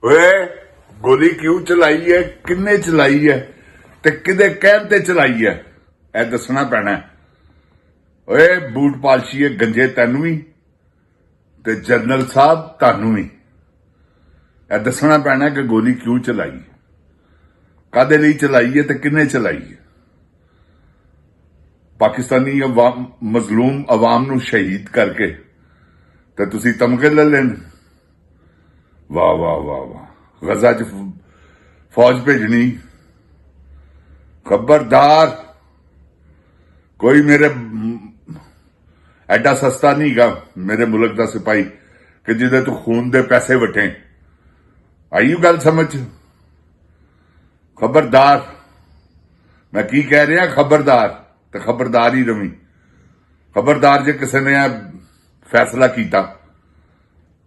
ਓਏ ਗੋਲੀ ਕਿਉਂ ਚਲਾਈ ਹੈ, ਕਿੰਨੇ ਚਲਾਈ ਹੈ ਤੇ ਕਿਹਦੇ ਕਹਿਣ ਤੇ ਚਲਾਈ ਹੈ, ਇਹ ਦੱਸਣਾ ਪੈਣਾ ਹੈ। ਓਏ ਬੂਟ ਪਾਲਸ਼ੀਏ ਗੰਜੇ ਤੈਨੂੰ ਵੀ ਤੇ ਜਨਰਲ ਸਾਹਿਬ ਤੁਹਾਨੂੰ ਵੀ ਇਹ ਦੱਸਣਾ ਪੈਣਾ ਕਿ ਗੋਲੀ ਕਿਉਂ ਚਲਾਈ, ਕਾਦੇ ਲਈ ਚਲਾਈ ਹੈ ਤੇ ਕਿੰਨੇ ਚਲਾਈ ਹੈ। ਪਾਕਿਸਤਾਨੀ ਮਜ਼ਲੂਮ ਆਵਾਮ ਨੂੰ ਸ਼ਹੀਦ ਕਰਕੇ ਤੇ ਤੁਸੀਂ ਤਮਗੇ ਲੈ ਲੈਣ। ਵਾਹ ਵਾਹ ਵਾਹ ਵਾਹ, ਗਜ਼ਾ ਚ ਫੌਜ ਭੇਜਣੀ, ਖਬਰਦਾਰ। ਕੋਈ ਮੇਰੇ ਐਡਾ ਸਸਤਾ ਨਹੀਂ ਗਾ ਮੇਰੇ ਮੁਲਕ ਦਾ ਸਿਪਾਹੀ ਕਿ ਜਿਹਦੇ ਤੋਂ ਖੂਨ ਦੇ ਪੈਸੇ ਵਟੇ। ਆਈ ਗੱਲ ਸਮਝ? ਖਬਰਦਾਰ, ਮੈਂ ਕੀ ਕਹਿ ਰਿਹਾ, ਖਬਰਦਾਰ ਤੇ ਖਬਰਦਾਰ ਹੀ ਰਵੀ। ਖਬਰਦਾਰ ਜੇ ਕਿਸੇ ਨੇ ਫੈਸਲਾ ਕੀਤਾ,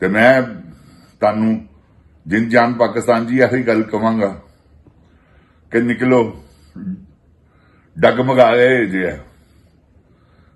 ਤੇ ਮੈਂ ਤੁਹਾਨੂੰ ਜਿਨ ਜਾਨ ਪਾਕਿਸਤਾਨ ਜੀ ਇਹੀ ਗੱਲ ਕਵਾਂਗਾ ਕਿ ਨਿਕਲੋ, ਡਗਮਗਾ ਗਏ ਜੇ,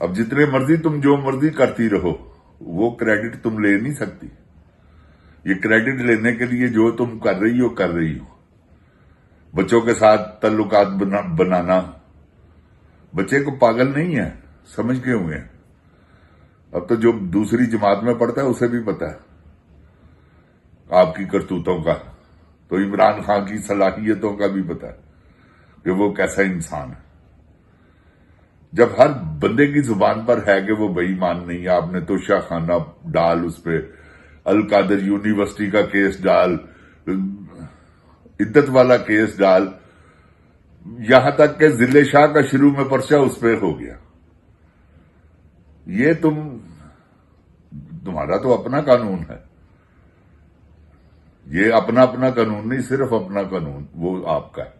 اب جتنے مرضی تم جو مرضی کرتی رہو، وہ کریڈٹ تم لے نہیں سکتی. یہ کریڈٹ لینے کے لیے جو تم کر رہی ہو. بچوں کے ساتھ تعلقات بنانا. بچے کو پاگل نہیں ہے، سمجھ کے ہوئے ہیں. اب تو جو دوسری جماعت میں پڑھتا ہے اسے بھی پتا ہے آپ کی کرتوتوں کا، تو عمران خان کی صلاحیتوں کا بھی پتا ہے کہ وہ کیسا انسان ہے. جب ہر بندے کی زبان پر ہے کہ وہ بے ایمان نہیں ہے، آپ نے توشہ خانہ ڈال، اس پہ القادر یونیورسٹی کا کیس ڈال، عدت والا کیس ڈال، یہاں تک کہ ضلع شاہ کا شروع میں پرچہ اس پہ ہو گیا. یہ تمہارا تو اپنا قانون ہے. یہ اپنا قانون نہیں، صرف اپنا قانون وہ آپ کا ہے.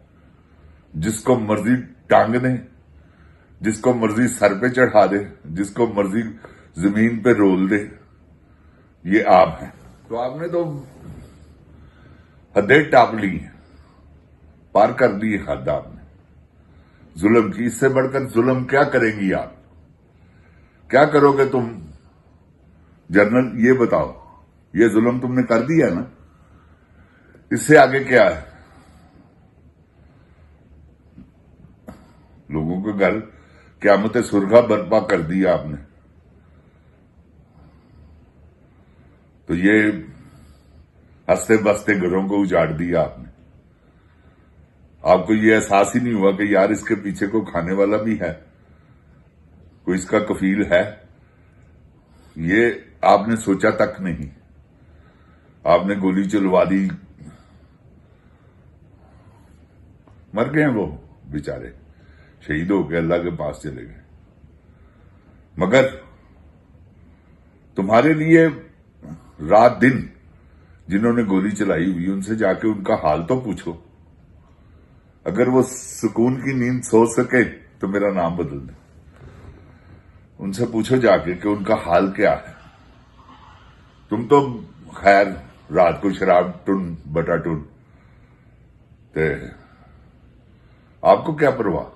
جس کو مرضی ٹانگ دیں، جس کو مرضی سر پہ چڑھا دے، جس کو مرضی زمین پہ رول دے، یہ آپ ہیں. تو آپ نے تو حدیں ٹاپ لی ہیں، پار کر دی حد آپ نے ظلم کی. اس سے بڑھ کر ظلم کیا کریں گی آپ؟ کیا کرو گے تم جنرل؟ یہ بتاؤ. یہ ظلم تم نے کر دیا نا، اس سے آگے کیا ہے؟ لوگوں کے گھر قیامت سرخا برپا کر دیا آپ نے. تو یہ ہنستے بستے گھروں کو اجاڑ دیا آپ نے. آپ کو یہ احساس ہی نہیں ہوا کہ یار اس کے پیچھے کوئی کھانے والا بھی ہے، کوئی اس کا کفیل ہے. یہ آپ نے سوچا تک نہیں. آپ نے گولی چلوا دی، مر گئے وہ بیچارے، شہید ہو گئے، اللہ کے پاس چلے گئے. مگر تمہارے لیے رات دن جنہوں نے گولی چلائی ہوئی، ان سے جا کے ان کا حال تو پوچھو. اگر وہ سکون کی نیند سو سکے تو میرا نام بدل دیں. ان سے پوچھو جا کے کہ ان کا حال کیا ہے. تم تو خیر رات کو شراب ٹن بٹا ٹن، آپ کو کیا پرواہ؟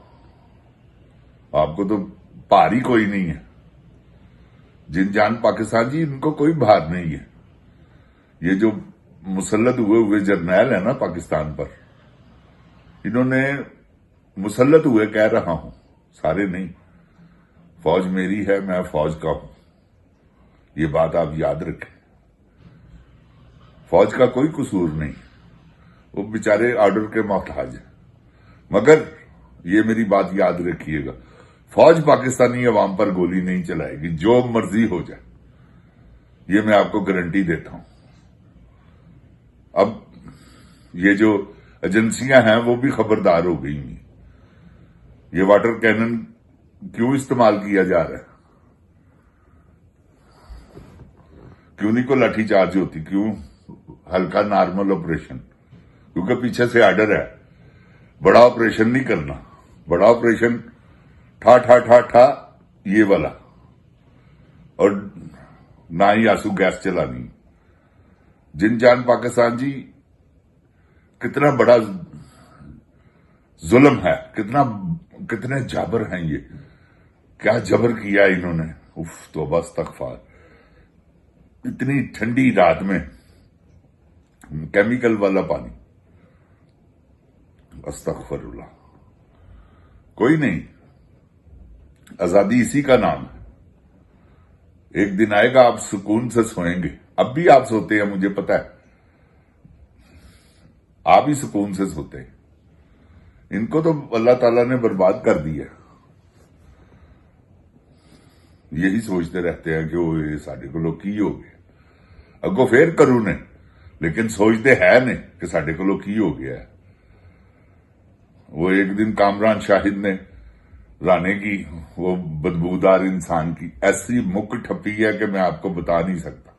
آپ کو تو بھار ہی کوئی نہیں ہے. جن جان پاکستان جی، ان کو کوئی بھار نہیں ہے. یہ جو مسلط ہوئے جرنیل ہیں نا پاکستان پر، انہوں نے مسلط ہوئے، کہہ رہا ہوں سارے نہیں، فوج میری ہے، میں فوج کا ہوں. یہ بات آپ یاد رکھیں. فوج کا کوئی قصور نہیں، وہ بیچارے آرڈر کے محتاج ہیں. مگر یہ میری بات یاد رکھیے گا، فوج پاکستانی عوام پر گولی نہیں چلائے گی، جو مرضی ہو جائے. یہ میں آپ کو گارنٹی دیتا ہوں. اب یہ جو ایجنسیاں ہیں وہ بھی خبردار ہو گئی ہیں. یہ واٹر کینن کیوں استعمال کیا جا رہا ہے؟ کیوں نہیں کو لاٹھی چارج ہوتی؟ کیوں ہلکا نارمل آپریشن؟ کیونکہ پیچھے سے آرڈر ہے بڑا آپریشن نہیں کرنا. بڑا آپریشن ٹھا ٹھا ٹھا ٹھا یہ والا، اور نہ ہی آنسو گیس چلانی. جن جان پاکستان جی، کتنا بڑا ظلم ہے، کتنے جابر ہیں. یہ کیا جبر کیا انہوں نے. اف توبہ استغفار. اتنی ٹھنڈی رات میں کیمیکل والا پانی، استغفر اللہ. کوئی نہیں، آزادی اسی کا نام ہے. ایک دن آئے گا آپ سکون سے سوئیں گے. اب بھی آپ سوتے ہیں، مجھے پتا ہے، آپ ہی سکون سے سوتے ہیں. ان کو تو اللہ تعالیٰ نے برباد کر دیا. یہی سوچتے رہتے ہیں کہ وہ ساڈے کو کی ہو گیا. اگو پھر کروں نے، لیکن سوچتے ہے نے کہ ساڈے کو کی ہو گیا ہے. وہ ایک دن کامران شاہد نے رانے کی، وہ بدبودار انسان کی ایسی مک ٹھپی ہے کہ میں آپ کو بتا نہیں سکتا.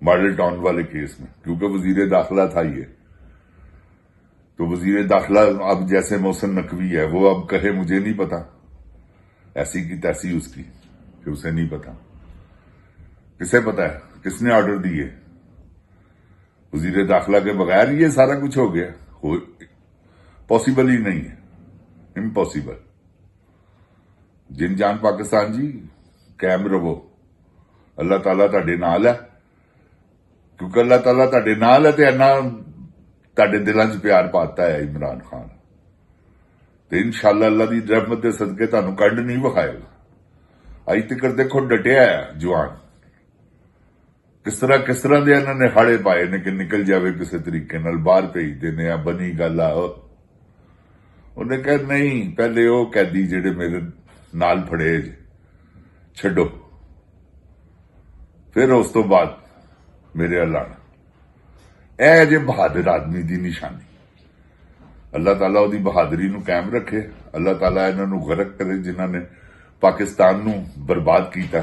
ماڈل ٹاؤن والے کیس میں، کیونکہ وزیر داخلہ تھا یہ، تو وزیر داخلہ اب جیسے محسن نقوی ہے، وہ اب کہے مجھے نہیں پتا، ایسی کی تیسی اس کی کہ اسے نہیں پتا. کسے پتا ہے؟ کس نے آرڈر دیے؟ وزیر داخلہ کے بغیر یہ سارا کچھ ہو گیا؟ پاسبل ہی نہیں ہے، امپاسبل. ਜਿਨ ਜਾਨ ਪਾਕਿਸਤਾਨ ਜੀ ਕਾਇਮ ਰਵੋ, ਅੱਲਾਹ ਤਾਲਾ ਤੁਹਾਡੇ ਨਾਲ ਹੈ, ਕਿਉਂਕਿ ਅੱਲਾਹ ਤਾਲਾ ਤੁਹਾਡੇ ਨਾਲ ਹੈ ਤੇ ਇੰਨਾ ਤੁਹਾਡੇ ਦਿਲਾਂ 'ਚ ਪਿਆਰ ਪਾਤਾ ਹੈ ਇਮਰਾਨ ਖਾਨ, ਤੇ ਇਨਸ਼ਾਅੱਲਾ ਅੱਲਾਹ ਦੀ ਰਹਿਮਤ ਦੇ ਸਦਕੇ ਤੁਹਾਨੂੰ ਕੱਢ ਨਹੀਂ ਵਿਖਾਏਗਾ। ਅੱਜ ਤੱਕ ਦੇਖੋ ਡਟਿਆ ਹੈ ਜਵਾਨ, ਕਿਸ ਤਰ੍ਹਾਂ ਦੇ ਇਹਨਾਂ ਨੇ ਹਾੜੇ ਪਾਏ ਨੇ ਕਿ ਨਿਕਲ ਜਾਵੇ ਕਿਸੇ ਤਰੀਕੇ ਨਾਲ, ਬਾਹਰ ਭੇਜਦੇ ਨੇ, ਆ ਬਣੀ ਗੱਲ ਆ। ਉਹਨੇ ਕਿਹਾ ਨਹੀਂ, ਪਹਿਲੇ ਉਹ ਕੈਦੀ ਜਿਹੜੇ ਮੇਰੇ ਨਾਲ ਫੜੇ ਛੱਡੋ, ਫਿਰ ਉਸ ਤੋਂ ਬਾਅਦ ਮੇਰੇ ਅਲਾਣਾ। ਇਹ ਜੇ ਬਹਾਦਰ ਆਦਮੀ ਦੀ ਨਿਸ਼ਾਨੀ। ਅੱਲਾਹ ਤਾਲਾ ਉਹਦੀ ਬਹਾਦਰੀ ਨੂੰ ਕਾਇਮ ਰੱਖੇ, ਅੱਲਾਹ ਤਾਲਾ ਇਹਨਾਂ ਨੂੰ ਗਰਕ ਕਰੇ ਜਿਨ੍ਹਾਂ ਨੇ ਪਾਕਿਸਤਾਨ ਨੂੰ ਬਰਬਾਦ ਕੀਤਾ।